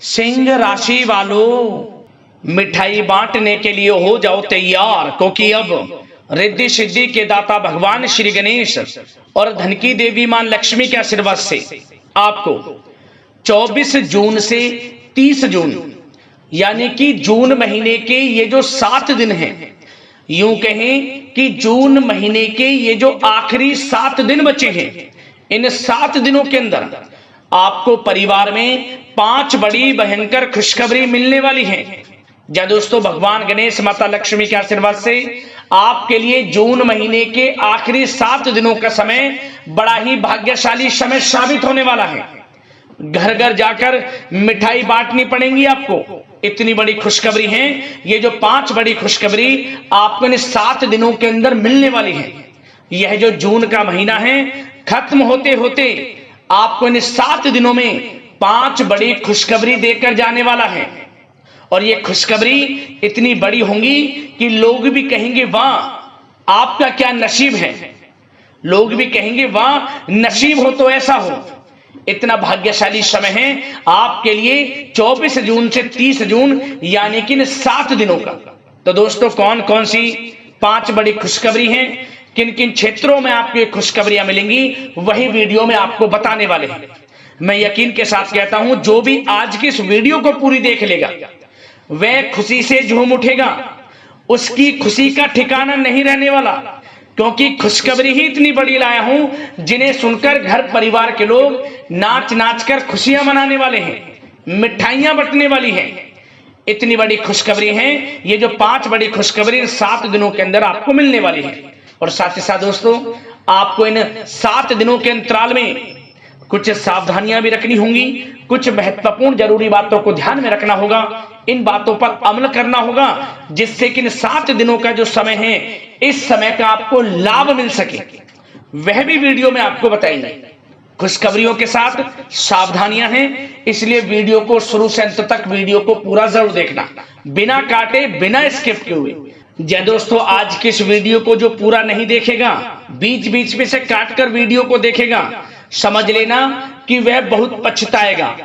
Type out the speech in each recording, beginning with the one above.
सिंह राशि वालों, मिठाई बांटने के लिए हो जाओ तैयार, क्योंकि अब रिद्धि सिद्धि के दाता भगवान श्री गणेश और धन की देवी मां लक्ष्मी के आशीर्वाद से आपको 24 जून से 30 जून यानी कि जून महीने के ये जो 7 दिन हैं, यूं कहें कि जून महीने के ये जो आखिरी 7 दिन बचे हैं, इन 7 दिनों के अंदर आपको परिवार में 5 बड़ी भयंकर खुशखबरी मिलने वाली है। जय दोस्तों, भगवान गणेश माता लक्ष्मी के आशीर्वाद से आपके लिए जून महीने के आखिरी 7 दिनों का समय बड़ा ही भाग्यशाली समय साबित होने वाला है। घर घर जाकर मिठाई बांटनी पड़ेगी आपको, इतनी बड़ी खुशखबरी है। ये जो 5 बड़ी खुशखबरी आपको इन 7 दिनों के अंदर मिलने वाली है। यह जो जून का महीना है, खत्म होते होते आपको इन 7 दिनों में 5 बड़ी खुशखबरी देकर जाने वाला है। और ये खुशखबरी इतनी बड़ी होंगी कि लोग भी कहेंगे वाह आपका क्या नसीब है, लोग भी कहेंगे वाह नसीब हो तो ऐसा हो। इतना भाग्यशाली समय है आपके लिए 24 जून से 30 जून यानी कि इन 7 दिनों का। तो दोस्तों, कौन कौन सी 5 बड़ी खुशखबरी हैं, किन किन क्षेत्रों में आपको ये खुशखबरियां मिलेंगी, वही वीडियो में आपको बताने वाले हैं। मैं यकीन के साथ कहता हूं, जो भी आज की इस वीडियो को पूरी देख लेगा वह खुशी से झूम उठेगा, उसकी खुशी का ठिकाना नहीं रहने वाला, क्योंकि खुशखबरी ही इतनी बड़ी लाया हूं जिन्हें सुनकर घर परिवार के लोग नाच नाच कर खुशियां मनाने वाले हैं, मिठाइयां बंटने वाली हैं। इतनी बड़ी खुशखबरी है। ये जो 5 बड़ी खुशखबरी 7 दिनों के अंदर आपको मिलने वाली है। और साथ ही साथ दोस्तों, आपको इन 7 दिनों के अंतराल में कुछ सावधानियां भी रखनी होंगी, कुछ महत्वपूर्ण जरूरी बातों को ध्यान में रखना होगा, इन बातों पर अमल करना होगा, जिससे कि इन 7 दिनों का जो समय है, इस समय का आपको लाभ मिल सके, वह भी वीडियो में आपको बताएंगे। खुशखबरियों के साथ सावधानियां हैं, इसलिए वीडियो को शुरू से अंत तक वीडियो को पूरा जरूर देखना, बिना काटे बिना स्किप किए हुए। जय दोस्तों, आज के इस वीडियो को जो पूरा नहीं देखेगा, बीच बीच में से काट कर वीडियो को देखेगा, समझ लेना कि वह बहुत पछताएगा,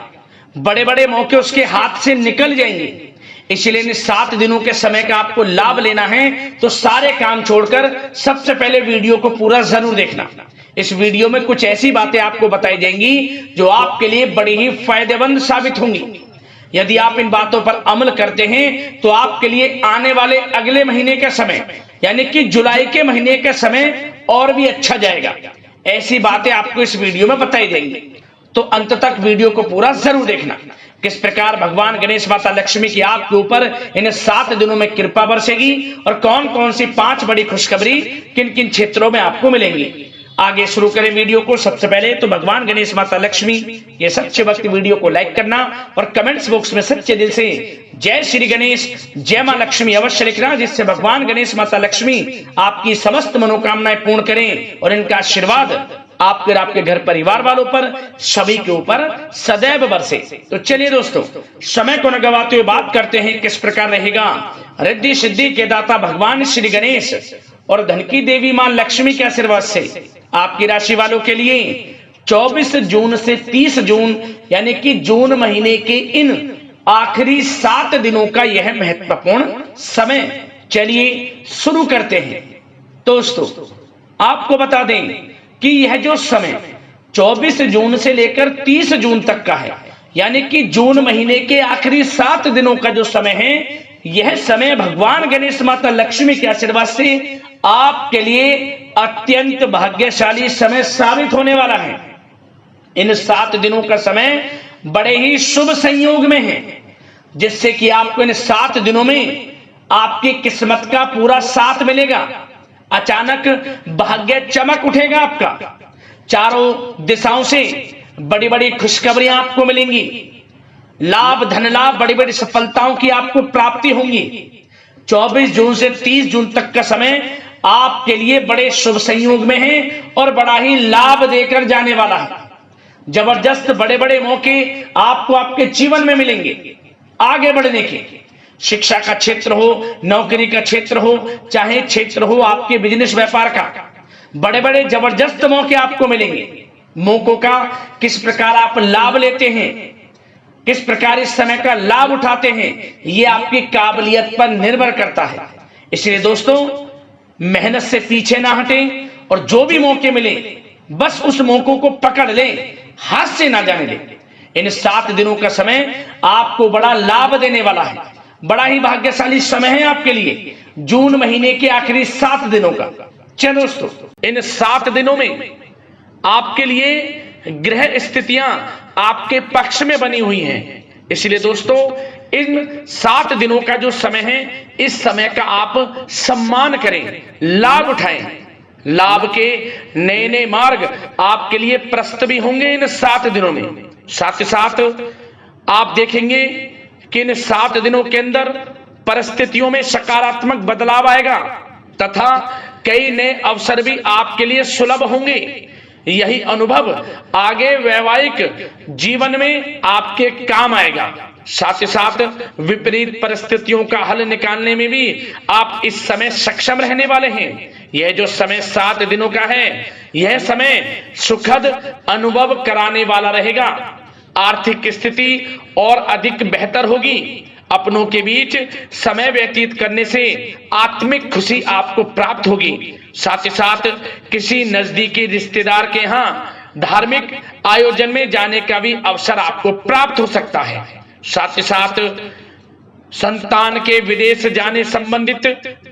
बड़े बड़े मौके उसके हाथ से निकल जाएंगे। इसलिए इन 7 दिनों के समय का आपको लाभ लेना है तो सारे काम छोड़कर सबसे पहले वीडियो को पूरा जरूर देखना। इस वीडियो में कुछ ऐसी बातें आपको बताई जाएंगी जो आपके लिए बड़ी ही फायदेमंद साबित होंगी। यदि आप इन बातों पर अमल करते हैं तो आपके लिए आने वाले अगले महीने का समय यानी कि जुलाई के महीने का समय और भी अच्छा जाएगा। ऐसी बातें आपको इस वीडियो में बताई जाएंगी, तो अंत तक वीडियो को पूरा जरूर देखना। किस प्रकार भगवान गणेश माता लक्ष्मी की आपके ऊपर इन 7 दिनों में कृपा बरसेगी और कौन कौन सी 5 बड़ी खुशखबरी किन किन क्षेत्रों में आपको मिलेंगी। आगे शुरू करें वीडियो को। सबसे पहले तो भगवान गणेश माता लक्ष्मी ये सच्चे भक्त वीडियो को लाइक करना और कमेंट्स बॉक्स में सच्चे दिल से जय श्री गणेश, जय मां लक्ष्मी अवश्य लिखना, जिससे भगवान गणेश माता लक्ष्मी आपकी समस्त मनोकामनाएं पूर्ण करें और इनका आशीर्वाद आपके और आपके घर परिवार वालों पर सभी के ऊपर सदैव बरसे। तो चलिए दोस्तों, समय को न गवाते हुए बात करते हैं किस प्रकार रहेगा रिद्धि सिद्धि के दाता भगवान श्री गणेश और धन की देवी मां लक्ष्मी के आशीर्वाद से आपकी राशि वालों के लिए 24 जून से 30 जून यानी कि जून महीने के इन आखिरी 7 दिनों का यह महत्वपूर्ण समय। चलिए शुरू करते हैं। दोस्तों, आपको बता दें कि यह जो समय 24 जून से लेकर 30 जून तक का है, यानी कि जून महीने के आखिरी 7 दिनों का जो समय है, यह समय भगवान गणेश माता लक्ष्मी के आशीर्वाद से आपके लिए अत्यंत भाग्यशाली समय साबित होने वाला है। इन 7 दिनों का समय बड़े ही शुभ संयोग में है, जिससे कि आपको इन 7 दिनों में आपकी किस्मत का पूरा साथ मिलेगा। अचानक भाग्य चमक उठेगा आपका, चारों दिशाओं से बड़ी बड़ी खुशखबरियां आपको मिलेंगी, लाभ धन लाभ बड़ी बड़ी सफलताओं की आपको प्राप्ति होंगी। 24 जून से 30 जून तक का समय आपके लिए बड़े शुभ संयोग में है और बड़ा ही लाभ देकर जाने वाला है। जबरदस्त बड़े बड़े मौके आपको आपके जीवन में मिलेंगे आगे बढ़ने के। शिक्षा का क्षेत्र हो, नौकरी का क्षेत्र हो, चाहे क्षेत्र हो आपके बिजनेस व्यापार का, बड़े बड़े जबरदस्त मौके आपको मिलेंगे। मौकों का किस प्रकार आप लाभ लेते हैं, किस प्रकार इस समय का लाभ उठाते हैं, ये आपकी काबिलियत पर निर्भर करता है। इसलिए दोस्तों, मेहनत से पीछे ना हटें और जो भी मौके मिले बस उस मौकों को पकड़ लें, हाथ से ना जाने दें। इन 7 दिनों का समय आपको बड़ा लाभ देने वाला है। बड़ा ही भाग्यशाली समय है आपके लिए, जून महीने के आखिरी 7 दिनों का। चलो दोस्तों, इन 7 दिनों में आपके लिए ग्रह स्थितियां आपके पक्ष में बनी हुई हैं। इसलिए दोस्तों, इन 7 दिनों का जो समय है, इस समय का आप सम्मान करें, लाभ उठाएं। लाभ के नए नए मार्ग आपके लिए प्रशस्त भी होंगे इन 7 दिनों में। साथ ही साथ आप देखेंगे कि इन 7 दिनों के अंदर परिस्थितियों में सकारात्मक बदलाव आएगा तथा कई नए अवसर भी आपके लिए सुलभ होंगे। यही अनुभव आगे वैवाहिक जीवन में आपके काम आएगा। साथ ही साथ विपरीत परिस्थितियों का हल निकालने में भी आप इस समय सक्षम रहने वाले हैं। यह जो समय 7 दिनों का है, यह समय सुखद अनुभव कराने वाला रहेगा। आर्थिक स्थिति और अधिक बेहतर होगी। अपनों के बीच समय व्यतीत करने से आत्मिक खुशी आपको प्राप्त होगी। साथ ही साथ किसी नजदीकी रिश्तेदार के यहाँ धार्मिक आयोजन में जाने का भी अवसर आपको प्राप्त हो सकता है। साथ ही साथ संतान के विदेश जाने संबंधित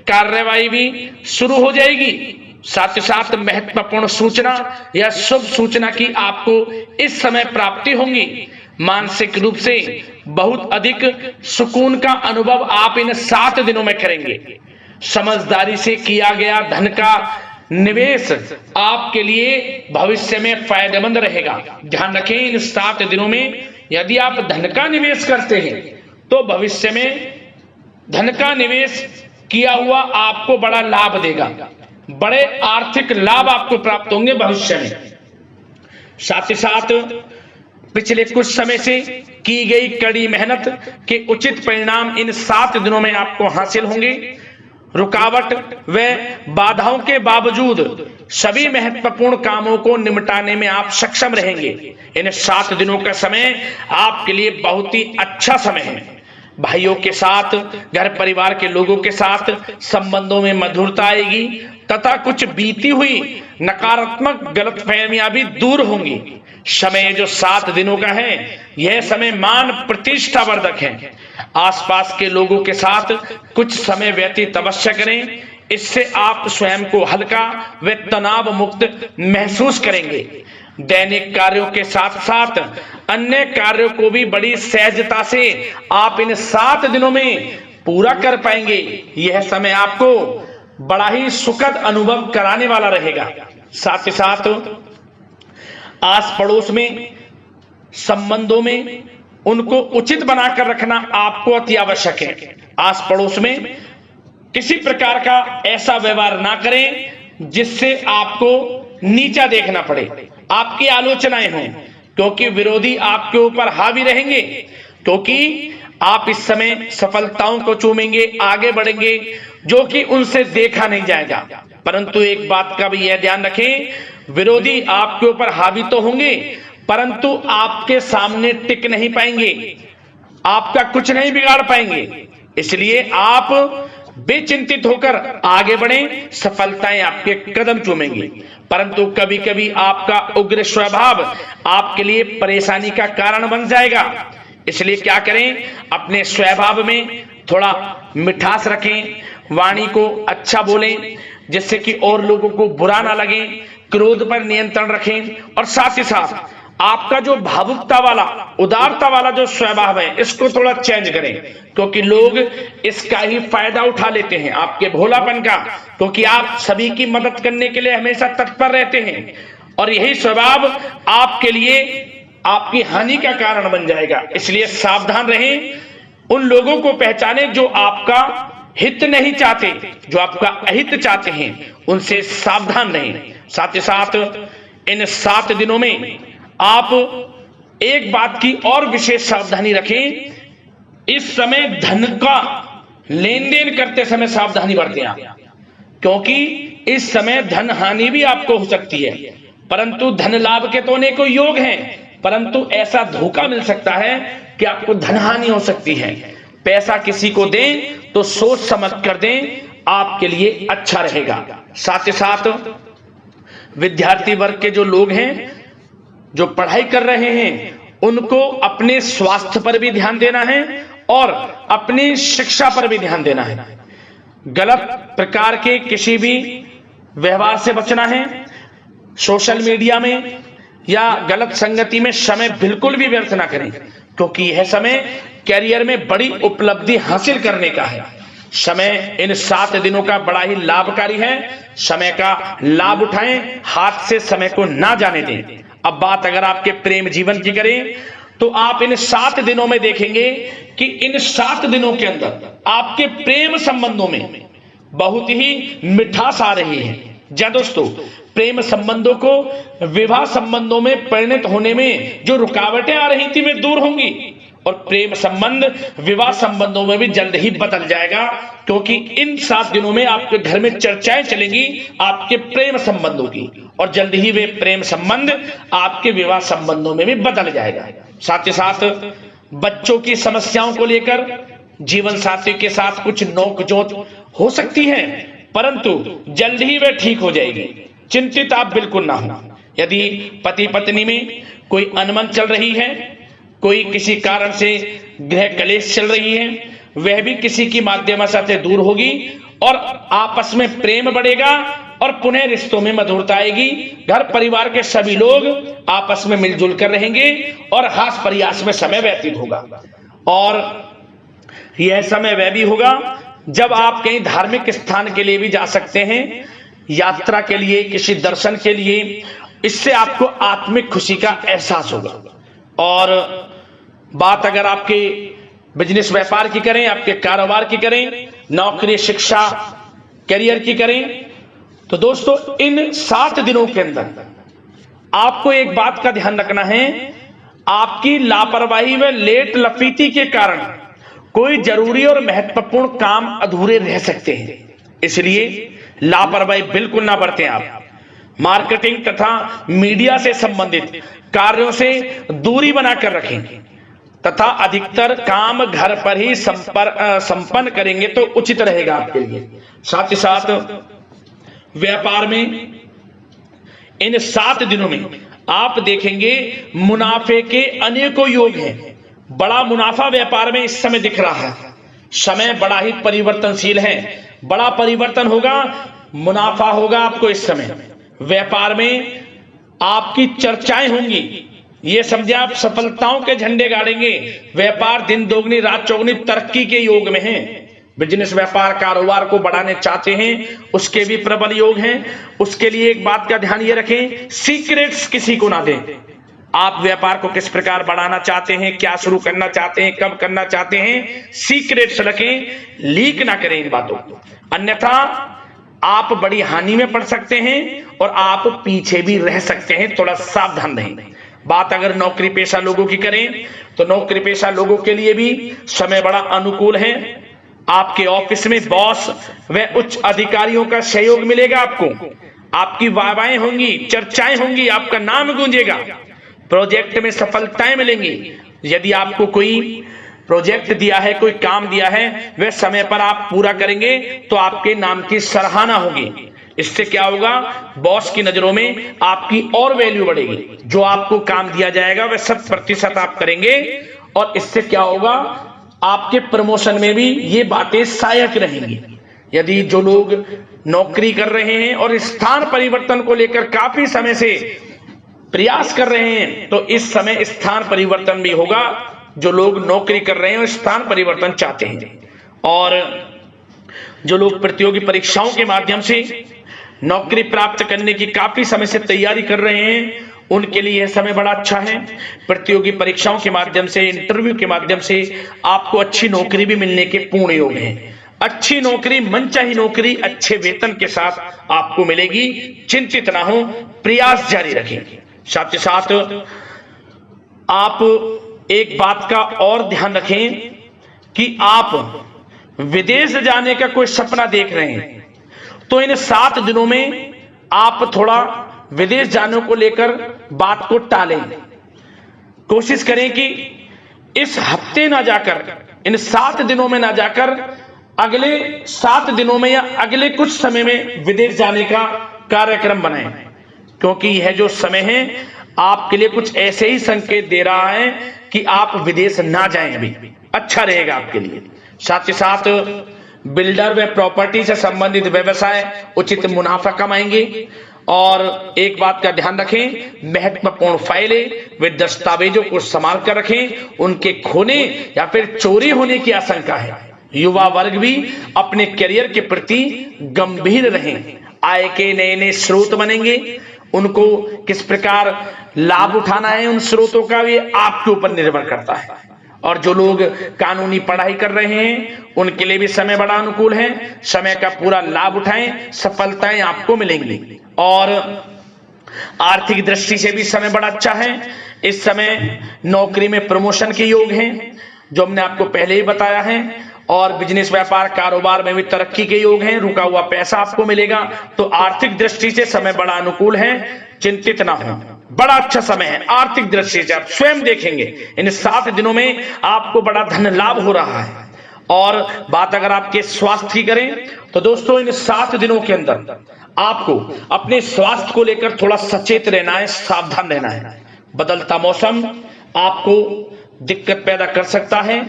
कार्यवाही भी शुरू हो जाएगी। साथ ही साथ महत्वपूर्ण सूचना या शुभ सूचना की आपको इस समय प्राप्ति होंगी। मानसिक रूप से बहुत अधिक सुकून का अनुभव आप इन 7 दिनों में करेंगे। समझदारी से किया गया धन का निवेश आपके लिए भविष्य में फायदेमंद रहेगा। ध्यान रखें, इन 7 दिनों में यदि आप धन का निवेश करते हैं तो भविष्य में धन का निवेश किया हुआ आपको बड़ा लाभ देगा। बड़े आर्थिक लाभ आपको प्राप्त होंगे भविष्य में। साथ ही साथ पिछले कुछ समय से की गई कड़ी मेहनत के उचित परिणाम इन 7 दिनों में आपको हासिल होंगे। रुकावट व बाधाओं के बावजूद सभी महत्वपूर्ण कामों को निपटाने में आप सक्षम रहेंगे। इन 7 दिनों का समय आपके लिए बहुत ही अच्छा समय है। भाइयों के साथ, घर परिवार के लोगों के साथ संबंधों में मधुरता आएगी तथा कुछ बीती हुई नकारात्मक गलतफहमियां भी दूर होंगी। समय जो 7 दिनों का है, यह समय मान प्रतिष्ठा वर्धक है। आसपास के लोगों के साथ कुछ समय व्यतीत अवश्य करें, इससे आप स्वयं को हल्का व तनाव मुक्त महसूस करेंगे। दैनिक कार्यों के साथ साथ अन्य कार्यों को भी बड़ी सहजता से आप इन 7 दिनों में पूरा कर पाएंगे। यह समय आपको बड़ा ही सुखद अनुभव कराने वाला रहेगा। साथ ही साथ आस पड़ोस में संबंधों में उनको उचित बनाकर रखना आपको अति आवश्यक है। आस पड़ोस में किसी प्रकार का ऐसा व्यवहार ना करें जिससे आपको नीचा देखना पड़े, आपकी आलोचनाएं हों, क्योंकि विरोधी आपके ऊपर हावी रहेंगे। क्योंकि आप इस समय सफलताओं को चूमेंगे, आगे बढ़ेंगे, जो कि उनसे देखा नहीं जाएगा। परंतु एक बात का भी यह ध्यान रखें, विरोधी आपके ऊपर हावी तो होंगे परंतु आपके सामने टिक नहीं पाएंगे, आपका कुछ नहीं बिगाड़ पाएंगे। इसलिए आप बेचिंतित होकर आगे बढ़ें, सफलताएं आपके कदम चूमेंगी। परंतु कभी कभी आपका उग्र स्वभाव आपके लिए परेशानी का कारण बन जाएगा। इसलिए क्या करें, अपने स्वभाव में थोड़ा मिठास रखें, वाणी को अच्छा बोलें जिससे कि और लोगों को बुरा ना लगे, क्रोध पर नियंत्रण रखें। और साथ ही साथ आपका जो भावुकता वाला, उदारता वाला जो स्वभाव है, इसको थोड़ा चेंज करें, क्योंकि लोग इसका ही फायदा उठा लेते हैं, आपके भोलापन का, क्योंकि आप सभी की मदद करने के लिए हमेशा तत्पर रहते हैं। और यही स्वभाव आपके लिए आपकी हानि का कारण बन जाएगा। इसलिए सावधान रहें, उन लोगों को पहचाने जो आपका हित नहीं चाहते, जो आपका अहित चाहते हैं, उनसे सावधान रहें। साथ ही साथ इन 7 दिनों में आप एक बात की और विशेष सावधानी रखें, इस समय धन का लेन देन करते समय सावधानी बरतें आप, क्योंकि इस समय धन हानि भी आपको हो सकती है, परंतु धन लाभ के तो अनेकों योग हैं। परंतु ऐसा धोखा मिल सकता है कि आपको धनहानि हो सकती है। पैसा किसी को दें तो सोच समझ कर दें, आपके लिए अच्छा रहेगा। साथ ही साथ विद्यार्थी वर्ग के जो लोग हैं, जो पढ़ाई कर रहे हैं, उनको अपने स्वास्थ्य पर भी ध्यान देना है और अपनी शिक्षा पर भी ध्यान देना है। गलत प्रकार के किसी भी व्यवहार से बचना है। सोशल मीडिया में या गलत संगति में समय बिल्कुल भी व्यर्थ ना करें, क्योंकि यह समय कैरियर में बड़ी उपलब्धि हासिल करने का है। समय इन 7 दिनों का बड़ा ही लाभकारी है। समय का लाभ उठाएं, हाथ से समय को ना जाने दें। अब बात अगर आपके प्रेम जीवन की करें तो आप इन 7 दिनों में देखेंगे कि इन 7 दिनों के अंदर आपके प्रेम संबंधों में बहुत ही मिठास आ रही है। जी दोस्तों, प्रेम संबंधों को विवाह संबंधों में परिणत होने में जो रुकावटें आ रही थी वे दूर होंगी और प्रेम संबंध विवाह संबंधों में भी जल्द ही बदल जाएगा, क्योंकि इन 7 दिनों में आपके घर में चर्चाएं चलेंगी आपके प्रेम संबंधों की और जल्द ही वे प्रेम संबंध आपके विवाह संबंधों में भी बदल जाएगा। साथ ही साथ बच्चों की समस्याओं को लेकर जीवन साथी के साथ कुछ नोकझोंक हो सकती है, परंतु जल्द ही वे ठीक हो जाएगी। चिंतित आप बिल्कुल ना हो। यदि पति पत्नी में कोई अनबन चल रही है, कोई किसी कारण से गृह कलेश चल रही है, वह भी किसी की माध्यम से दूर होगी और आपस में प्रेम बढ़ेगा और पुनः रिश्तों में मधुरता आएगी। घर परिवार के सभी लोग आपस में मिलजुल कर रहेंगे और हास प्रयास में समय व्यतीत होगा। और यह समय वह भी होगा जब आप कहीं धार्मिक स्थान के लिए भी जा सकते हैं, यात्रा के लिए, किसी दर्शन के लिए। इससे आपको आत्मिक खुशी का एहसास होगा। और बात अगर आपके बिजनेस व्यापार की करें, आपके कारोबार की करें, नौकरी, शिक्षा, करियर की करें, तो दोस्तों इन 7 दिनों के अंदर आपको एक बात का ध्यान रखना है। आपकी लापरवाही व लेट लफीती के कारण कोई जरूरी और महत्वपूर्ण काम अधूरे रह सकते हैं, इसलिए लापरवाही बिल्कुल ना बरतें। आप मार्केटिंग तथा मीडिया से संबंधित कार्यों से दूरी बनाकर रखें तथा अधिकतर काम घर पर ही संपन्न करेंगे तो उचित रहेगा आपके लिए। साथ ही साथ व्यापार में इन 7 दिनों में आप देखेंगे मुनाफे के अनेकों योग हैं। बड़ा मुनाफा व्यापार में इस समय दिख रहा है। समय बड़ा ही परिवर्तनशील है, बड़ा परिवर्तन होगा, मुनाफा होगा आपको इस समय। व्यापार में आपकी चर्चाएं होंगी, ये समझे आप सफलताओं के झंडे गाड़ेंगे। व्यापार दिन दोगुनी रात चौगुनी तरक्की के योग में है। बिजनेस व्यापार कारोबार को बढ़ाने चाहते हैं, उसके भी प्रबल योग हैं। उसके लिए एक बात का ध्यान ये रखें, सीक्रेट्स किसी को ना दें। आप व्यापार को किस प्रकार बढ़ाना चाहते हैं, क्या शुरू करना चाहते हैं, कब करना चाहते हैं, सीक्रेट्स रखें, लीक ना करें इन बातों को, अन्यथा आप बड़ी हानि में पड़ सकते हैं और आप पीछे भी रह सकते हैं। थोड़ा सावधान रहें। बात अगर नौकरी पेशा लोगों की करें तो नौकरी पेशा लोगों के लिए भी समय बड़ा अनुकूल है। आपके ऑफिस में बॉस व उच्च अधिकारियों का सहयोग मिलेगा आपको। आपकी वाहवाहें होंगी, चर्चाएं होंगी, आपका नाम गूंजेगा। प्रोजेक्ट में सफलताएं मिलेंगी। यदि आपको कोई प्रोजेक्ट दिया है, कोई काम दिया है, वह समय पर आप पूरा करेंगे तो आपके नाम की सराहना होगी। इससे क्या होगा, बॉस की नजरों में आपकी और वैल्यू बढ़ेगी। जो आपको काम दिया जाएगा वह 100% आप करेंगे और इससे क्या होगा, आपके प्रमोशन में भी ये बातें सहायक रहेंगी। यदि जो लोग नौकरी कर रहे हैं और स्थान परिवर्तन को लेकर काफी समय से प्रयास कर रहे हैं तो इस समय स्थान परिवर्तन भी होगा। जो लोग नौकरी कर रहे हैं और स्थान परिवर्तन चाहते हैं, और जो लोग प्रतियोगी परीक्षाओं के माध्यम से नौकरी प्राप्त करने की काफी समय से तैयारी कर रहे हैं, उनके लिए यह समय बड़ा अच्छा है। प्रतियोगी परीक्षाओं के माध्यम से, इंटरव्यू के माध्यम से आपको अच्छी नौकरी भी मिलने के पूर्ण योग हैं। अच्छी नौकरी, मनचाही नौकरी अच्छे वेतन के साथ आपको मिलेगी। चिंतित ना हो, प्रयास जारी रखें। साथ ही साथ आप एक बात का और ध्यान रखें कि आप विदेश जाने का कोई सपना देख रहे हैं तो इन 7 दिनों में आप थोड़ा विदेश जाने को लेकर बात को टालें। कोशिश करें कि इस हफ्ते ना जाकर, इन 7 दिनों में ना जाकर, अगले 7 दिनों में या अगले कुछ समय में विदेश जाने का कार्यक्रम बनाएं, क्योंकि यह जो समय है आपके लिए कुछ ऐसे ही संकेत दे रहा है कि आप विदेश ना जाएं, अभी अच्छा रहेगा आपके लिए। साथ ही साथ बिल्डर व प्रॉपर्टी से संबंधित व्यवसाय उचित मुनाफा कमाएंगे। और एक बात का ध्यान रखें, महत्वपूर्ण फाइलें व दस्तावेजों को संभाल कर रखें, उनके खोने या फिर चोरी होने की आशंका है। युवा वर्ग भी अपने करियर के प्रति गंभीर रहें, आय के नए नए स्रोत बनेंगे, उनको किस प्रकार लाभ उठाना है उन स्रोतों का भी आपके ऊपर निर्भर करता है। और जो लोग कानूनी पढ़ाई कर रहे हैं उनके लिए भी समय बड़ा अनुकूल है, समय का पूरा लाभ उठाएं, सफलताएं आपको मिलेंगी। और आर्थिक दृष्टि से भी समय बड़ा अच्छा है। इस समय नौकरी में प्रमोशन के योग हैं, जो हमने आपको पहले ही बताया है, और बिजनेस व्यापार कारोबार में भी तरक्की के योग हैं, रुका हुआ पैसा आपको मिलेगा। तो आर्थिक दृष्टि से समय बड़ा अनुकूल है, चिंतित ना हो, बड़ा अच्छा समय है आर्थिक दृष्टि से। आप स्वयं देखेंगे इन 7 दिनों में आपको बड़ा धन लाभ हो रहा है। और बात अगर आपके स्वास्थ्य की करें तो दोस्तों, इन 7 दिनों के अंदर आपको अपने स्वास्थ्य को लेकर थोड़ा सचेत रहना है, सावधान रहना है। बदलता मौसम आपको दिक्कत पैदा कर सकता है।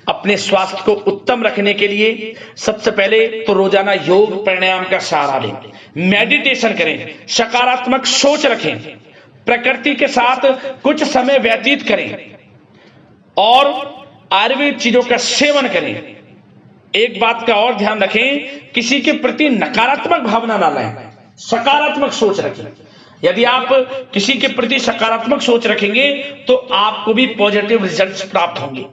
अपने स्वास्थ्य को उत्तम रखने के लिए सबसे पहले तो रोजाना योग प्राणायाम का सहारा लें, मेडिटेशन करें, सकारात्मक सोच रखें, प्रकृति के साथ कुछ समय व्यतीत करें और आयुर्वेद चीजों का सेवन करें। एक बात का और ध्यान रखें, किसी के प्रति नकारात्मक भावना ना लाएं, सकारात्मक सोच रखें। यदि आप किसी के प्रति सकारात्मक सोच रखेंगे तो आपको भी पॉजिटिव रिजल्ट्स प्राप्त होंगे।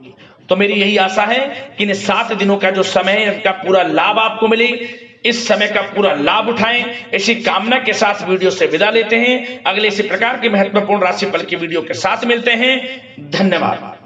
तो मेरी यही आशा है कि इन 7 दिनों का जो समय है इसका पूरा लाभ आपको मिले, इस समय का पूरा लाभ उठाएं। इसी कामना के साथ वीडियो से विदा लेते हैं। अगले इसी प्रकार के महत्वपूर्ण राशिफल की वीडियो के साथ मिलते हैं। धन्यवाद।